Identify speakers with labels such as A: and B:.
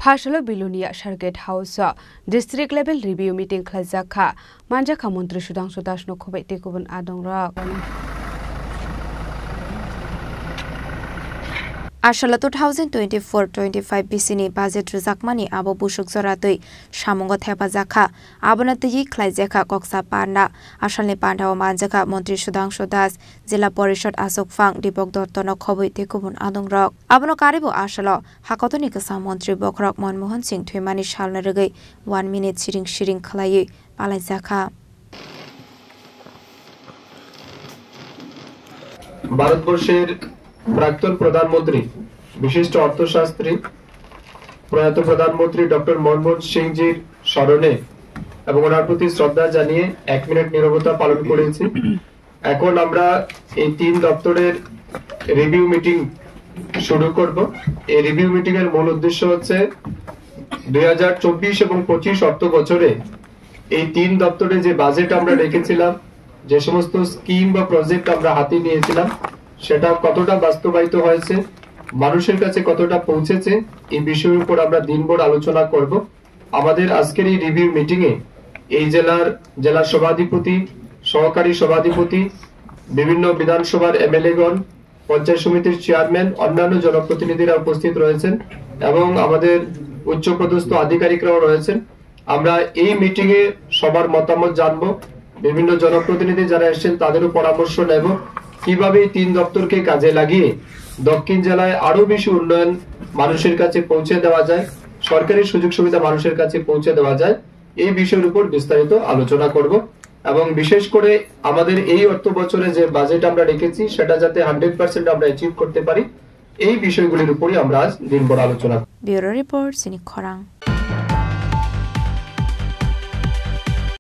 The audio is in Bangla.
A: Phashalo Bilunia Sharget House District Level Review Meeting Klazaka Manjaka Mantri Sudang Sudash no Kobe Tekubun Adongra Ashala 2024-25 BCni budget rizakmani abo busuk zoratui shamungo thepa zakha abonati khlaijaka koksa panda ashalni panda o manjaka mantri Sudhanshu Das Jila Porishad Asok Fang Dipok Dottono khobui tekubun adongrok abono karibo ashala hakotoni kasa mantri Bokrak Manmohan Singh themani shalna regai 1 minute shiring khlai palai zakha
B: ভারতবর্ষের প্রাক্তন প্রধানমন্ত্রী বিশিষ্ট অর্থশাস্ত্রী প্রয়াত প্রধানমন্ত্রী ডক্টর মনমোহন সিং জির স্মরণে এবং ওনার প্রতি শ্রদ্ধা জানিয়ে 1 মিনিট নীরবতা পালন করেছি। এখন আমরা এই 3 দপ্তরের রিভিউ মিটিং শুরু করব। এই রিভিউ মিটিং এর মূল উদ্দেশ্য হচ্ছে 2024 এবং 25 অর্থ বছরে এই 3 দপ্তরে যে বাজেট আমরা রেখেছিলাম, যে সমস্ত স্কিম বা প্রজেক্ট আমরা হাতে নিয়েছিলাম সেটা কতটা বাস্তবায়িত হয়েছে, মানুষের কাছে কতটা পৌঁছেছে, এই বিষয়ের উপর আমরা দিনভর আলোচনা করব। আমাদের আজকের এই রিভিউ মিটিং এ এই জেলা সভাধিপতি, সহকারী সভাধিপতি, বিভিন্ন বিধানসভার এমএলএগণ, পঞ্চায়েত সমিতির চেয়ারম্যান, অন্যান্য জনপ্রতিনিধিরা উপস্থিত রয়েছেন এবং আমাদের উচ্চপদস্থ আধিকারিকরাও রয়েছেন। আমরা এই মিটিং এ সবার মতামত জানবো, বিভিন্ন জনপ্রতিনিধি যারা এসেছেন তাদেরও পরামর্শ নেব কিভাবে এই 3 দপ্তরকে কাজে লাগিয়ে দক্ষিণ জেলায় আরো বেশি উন্নয়ন মানুষের কাছে পৌঁছে দেওয়া যায়, সরকারি সুযোগ সুবিধা মানুষের কাছে পৌঁছে দেওয়া যায়, এই বিষয়ের উপর বিস্তারিত আলোচনা করব এবং বিশেষ করে আমাদের এই অর্থ বছরে যে বাজেট আমরা রেখেছি সেটা যাতে 100% আমরা অ্যাচিভ করতে পারি, এই বিষয়গুলির উপরই আমরা আজ দিনভর আলোচনা করব।
A: Bureau report Sinik খরাং।